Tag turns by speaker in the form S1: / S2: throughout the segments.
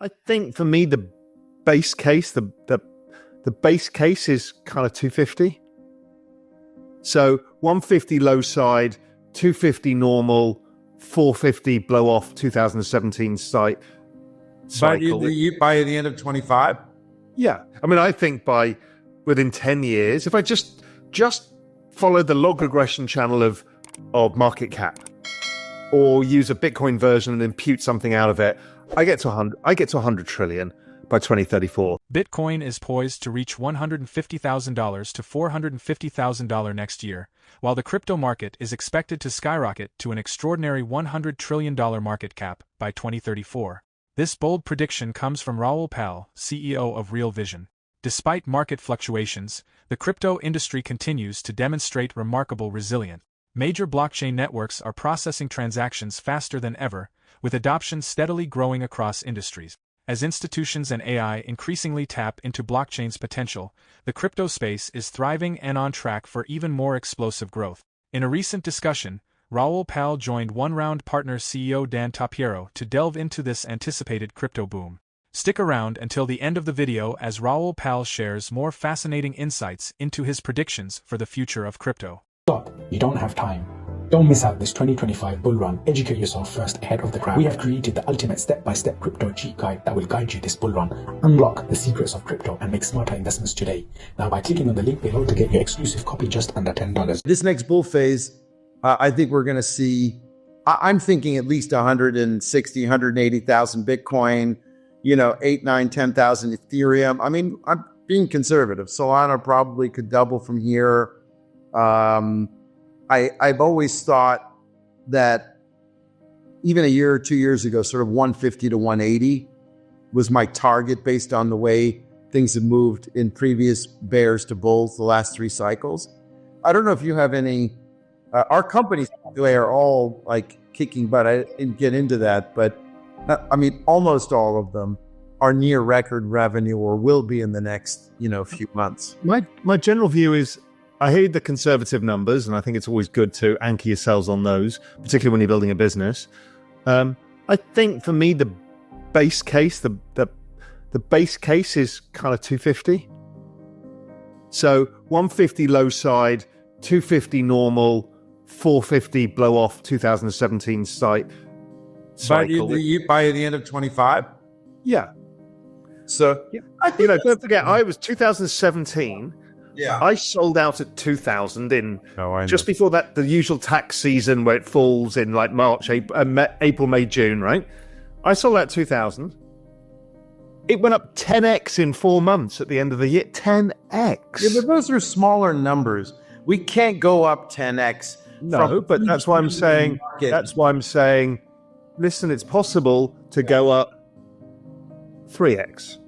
S1: I think for me, the base case, the base case is kind of 250. So 150 low side, 250 normal, 450 blow off 2017 cycle.
S2: By the end of 25?
S1: Yeah. I mean, I think within 10 years, if I just follow the log regression channel of market cap or use a Bitcoin version and impute something out of it, I get to 100 trillion by 2034.
S3: Bitcoin is poised to reach $150,000 to $450,000 next year, while the crypto market is expected to skyrocket to an extraordinary $100 trillion market cap by 2034. This bold prediction comes from Raoul Pal, CEO of Real Vision. Despite market fluctuations, the crypto industry continues to demonstrate remarkable resilience. Major blockchain networks are processing transactions faster than ever, with adoption steadily growing across industries. As institutions and AI increasingly tap into blockchain's potential, the crypto space is thriving and on track for even more explosive growth. In a recent discussion, Raoul Pal joined One Round Partners CEO Dan Tapiero to delve into this anticipated crypto boom. Stick around until the end of the video as Raoul Pal shares more fascinating insights into his predictions for the future of crypto.
S4: Stop. You don't have time. Don't miss out this 2025 bull run. Educate yourself first ahead of the crowd. We have created the ultimate step-by-step crypto cheat guide that will guide you this bull run. Unlock the secrets of crypto and make smarter investments today. Now by clicking on the link below to get your exclusive copy just under $10.
S2: This next bull phase, I think we're going to see, I'm thinking at least 160, 180,000 Bitcoin, 8, 9, 10,000 Ethereum. I mean, I'm being conservative. Solana probably could double from here. I've always thought that even a year or 2 years ago, sort of 150 to 180 was my target based on the way things have moved in previous bears to bulls the last 3 cycles. I don't know if you have any, our companies are all like kicking butt. I didn't get into that, but I mean, almost all of them are near record revenue or will be in the next, few months.
S1: My general view is, I hear the conservative numbers, and I think it's always good to anchor yourselves on those, particularly when you're building a business. I think for me, the base case, the base case is kind of 250. So 150 low side, 250 normal, 450 blow off 2017 cycle.
S2: By the end of 25?
S1: Yeah.
S2: So,
S1: I think don't forget, I was 2017.
S2: Yeah,
S1: I sold out at 2,000 just before that, the usual tax season where it falls in like March, April, May, June, right? I sold out 2,000. It went up 10x in 4 months at the end of the year. 10x.
S2: Yeah, but those are smaller numbers. We can't go up 10x.
S1: No, but that's why I'm saying. That's why I'm saying. Listen, it's possible to go up 3x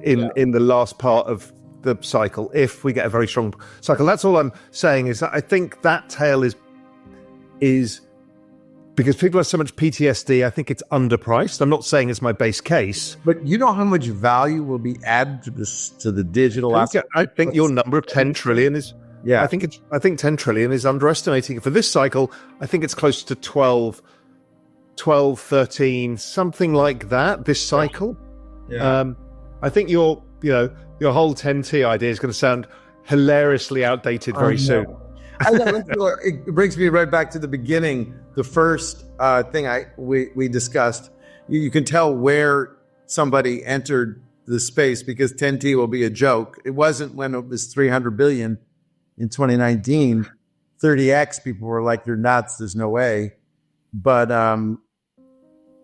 S1: in the last part of the cycle if we get a very strong cycle. That's all I'm saying, is that I think that tail is because people have so much PTSD. I think it's underpriced. I'm not saying it's my base case,
S2: but you know how much value will be added to the digital asset.
S1: I think your number of 10 trillion is. Yeah, I think 10 trillion is underestimating for this cycle. I think it's close to 12, 13, something like that this cycle. Yeah. I think your whole 10T idea is going to sound hilariously outdated very soon.
S2: It brings me right back to the beginning. The first thing we discussed, you can tell where somebody entered the space because 10T will be a joke. It wasn't when it was 300 billion in 2019. 30x, people were like, "You're nuts. There's no way." But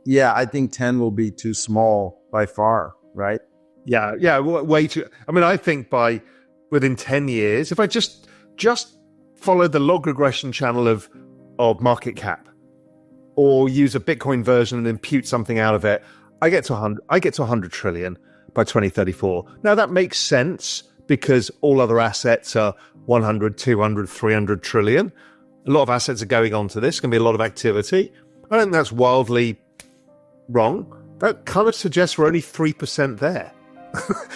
S2: yeah, I think 10 will be too small by far, right?
S1: Yeah, way too. I mean, I think within 10 years, if I just follow the log regression channel of market cap, or use a Bitcoin version and impute something out of it, I get to 100 trillion by 2034. Now that makes sense because all other assets are 100, 200, 300 trillion. A lot of assets are going on to this. There's going to be a lot of activity. I don't think that's wildly wrong. That kind of suggests we're only 3% there.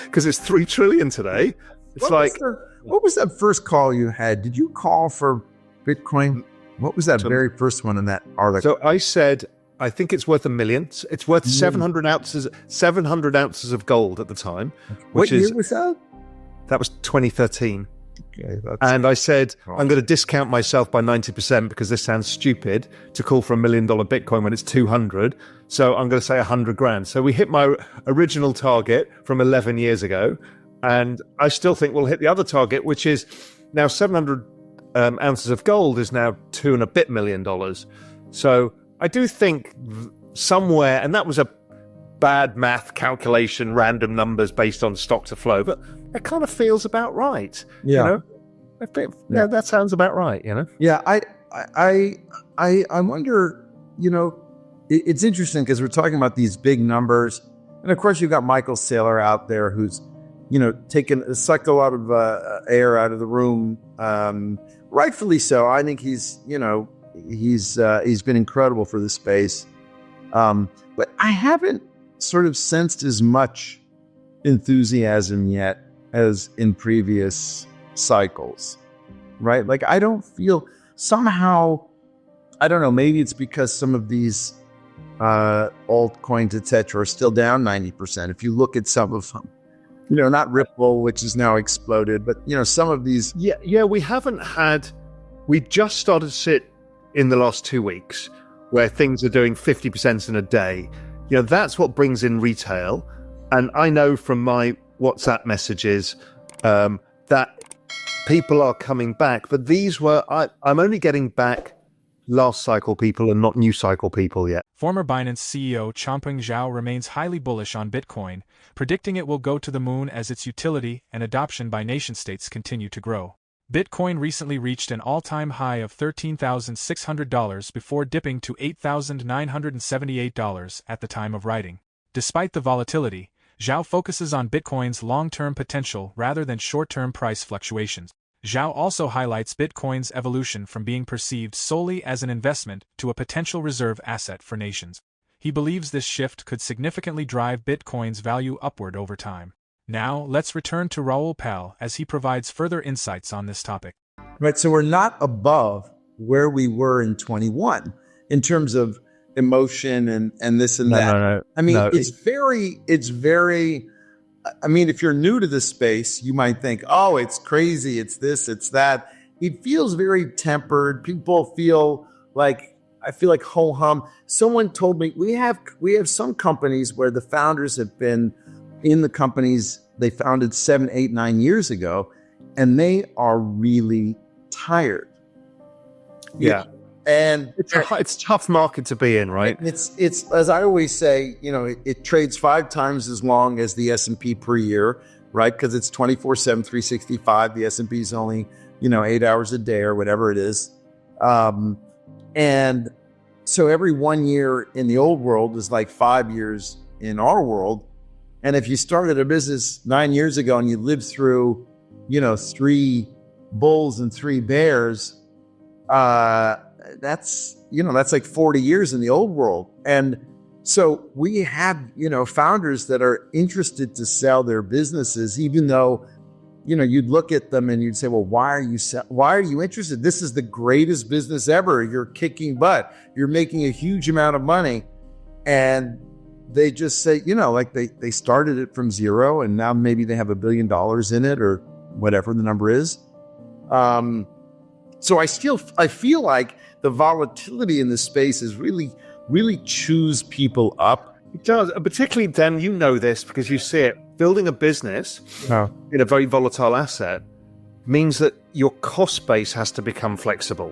S1: Because it's 3 trillion today. It's
S2: what was that first call you had? Did you call for Bitcoin? What was that very first one in that article?
S1: So I said I think it's worth $1 million. It's worth 700 ounces of gold at the time.
S2: What year was that?
S1: That was 2013.
S2: Okay,
S1: and I said, I'm going to discount myself by 90% because this sounds stupid to call for $1 million Bitcoin when it's 200. So I'm going to say 100 grand. So we hit my original target from 11 years ago. And I still think we'll hit the other target, which is now 700 ounces of gold is now $2 and a bit million. So I do think somewhere, and that was a bad math calculation, random numbers based on stock to flow, but it kind of feels about right.
S2: Yeah.
S1: You know? Yeah, that sounds about right, you know?
S2: Yeah, I wonder, you know, it's interesting because we're talking about these big numbers. And of course, you've got Michael Saylor out there who's, you know, sucked a lot of air out of the room. Rightfully so. I think he's been incredible for the space. But I haven't sort of sensed as much enthusiasm yet as in previous cycles, right? Like, I don't feel somehow, I don't know, maybe it's because some of these altcoins, etc., are still down 90%. If you look at some of them, you know, not Ripple, which is now exploded, but, you know, some of these.
S1: Yeah, we just started to sit in the last 2 weeks where things are doing 50% in a day. You know, that's what brings in retail. And I know from my WhatsApp messages that people are coming back, but these were, I'm only getting back last cycle people and not new cycle people yet.
S3: Former Binance CEO Changpeng Zhao remains highly bullish on Bitcoin, predicting it will go to the moon as its utility and adoption by nation-states continue to grow. Bitcoin recently reached an all-time high of $13,600 before dipping to $8,978 at the time of writing. Despite the volatility, Zhao focuses on Bitcoin's long-term potential rather than short-term price fluctuations. Zhao also highlights Bitcoin's evolution from being perceived solely as an investment to a potential reserve asset for nations. He believes this shift could significantly drive Bitcoin's value upward over time. Now, let's return to Raoul Pal as he provides further insights on this topic.
S2: Right, so we're not above where we were in 21 in terms of emotion and this and that.
S1: No.
S2: I mean, it's very, I mean, if you're new to this space, you might think, oh, it's crazy, it's this, it's that. It feels very tempered. People feel like, I feel like ho-hum. Someone told me we have some companies where the founders have been in the companies they founded 7, 8, 9 years ago, and they are really tired.
S1: Yeah.
S2: And
S1: it's a tough market to be in, right?
S2: It's as I always say, you know, it trades 5 times as long as the S&P per year, right? Because it's 24/7, 365. The S&P is only, you know, 8 hours a day or whatever it is. And so every 1 year in the old world is like 5 years in our world. And if you started a business 9 years ago and you lived through, you know, 3 bulls and 3 bears, that's like 40 years in the old world. And so we have, you know, founders that are interested to sell their businesses, even though, you know, you'd look at them and you'd say, well, why are you interested? This is the greatest business ever. You're kicking butt. You're making a huge amount of money. And they just say, you know, like they started it from zero and now maybe they have $1 billion in it or whatever the number is. So I feel like the volatility in this space is really chews people up.
S1: It does, particularly, Dan, you know this because you see it. Building a business in a very volatile asset means that your cost base has to become flexible.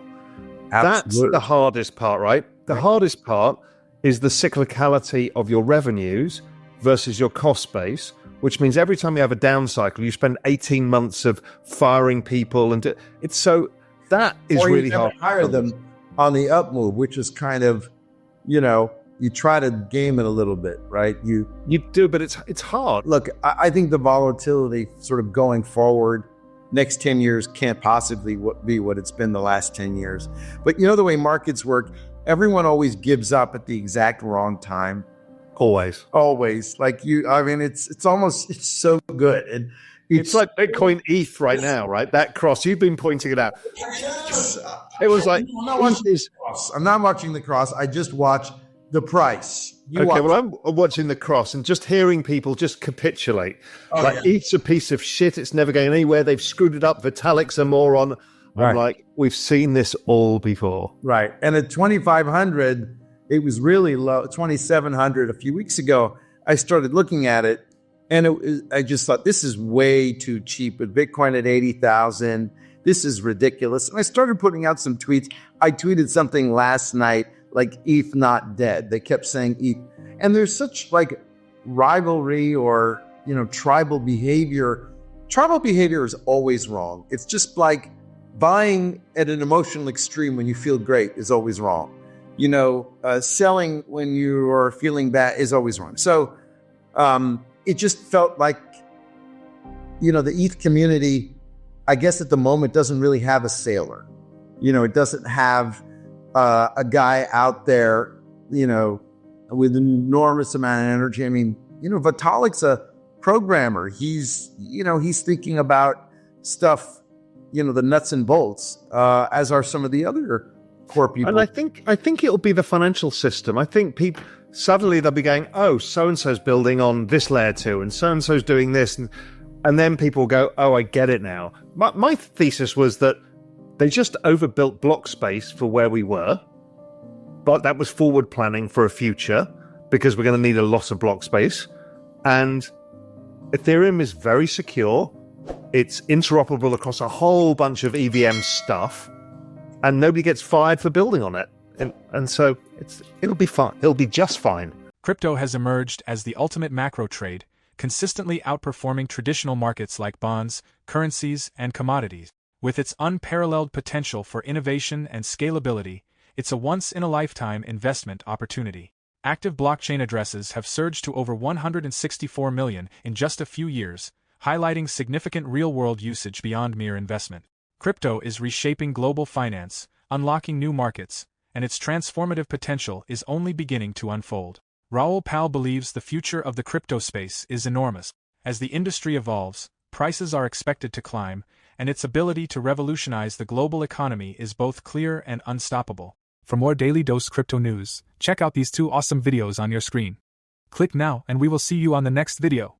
S2: Absolutely.
S1: That's the hardest part, right? The hardest part is the cyclicality of your revenues versus your cost base, which means every time you have a down cycle, you spend 18 months of firing people. And it's so that is
S2: or
S1: really
S2: you
S1: hard.
S2: Hire them on the up move, which is kind of, you know, you try to game it a little bit, right? You
S1: do, but it's hard.
S2: Look, I think the volatility sort of going forward, next 10 years can't possibly be what it's been the last 10 years. But you know the way markets work, everyone always gives up at the exact wrong time.
S1: Always.
S2: Like it's so good. And
S1: it's like Bitcoin ETH right now, right? That cross, you've been pointing it out. It was like,
S2: I'm not watching the cross. I just watch The price.
S1: Well, I'm watching the cross and just hearing people just capitulate. ETH's a piece of shit. It's never going anywhere. They've screwed it up. Vitalik's a moron. I'm like, we've seen this all before.
S2: Right. And at 2,500, it was really low. 2,700 a few weeks ago, I started looking at it, and I just thought, this is way too cheap. With Bitcoin at 80,000, this is ridiculous. And I started putting out some tweets. I tweeted something last night, like ETH not dead. They kept saying ETH. And there's such like rivalry or, tribal behavior. Tribal behavior is always wrong. It's just like buying at an emotional extreme when you feel great is always wrong. Selling when you are feeling bad is always wrong. So it just felt like, the ETH community, I guess at the moment, doesn't really have a sailor. It doesn't have a guy out there, with an enormous amount of energy. I mean, Vitalik's a programmer. He's thinking about stuff, the nuts and bolts, as are some of the other core people.
S1: And I think it'll be the financial system. I think people suddenly they'll be going, oh, so-and-so's building on this layer 2 and so-and-so's doing this. And then people go, oh, I get it now. My thesis was that they just overbuilt block space for where we were, but that was forward planning for a future because we're going to need a lot of block space. And Ethereum is very secure. It's interoperable across a whole bunch of EVM stuff, and nobody gets fired for building on it. And so it'll be fine. It'll be just fine.
S3: Crypto has emerged as the ultimate macro trade, consistently outperforming traditional markets like bonds, currencies, and commodities. With its unparalleled potential for innovation and scalability, it's a once-in-a-lifetime investment opportunity. Active blockchain addresses have surged to over 164 million in just a few years, highlighting significant real-world usage beyond mere investment. Crypto is reshaping global finance, unlocking new markets, and its transformative potential is only beginning to unfold. Raoul Pal believes the future of the crypto space is enormous. As the industry evolves, prices are expected to climb, and its ability to revolutionize the global economy is both clear and unstoppable. For more Daily Dose Crypto news, check out these 2 awesome videos on your screen. Click now and we will see you on the next video.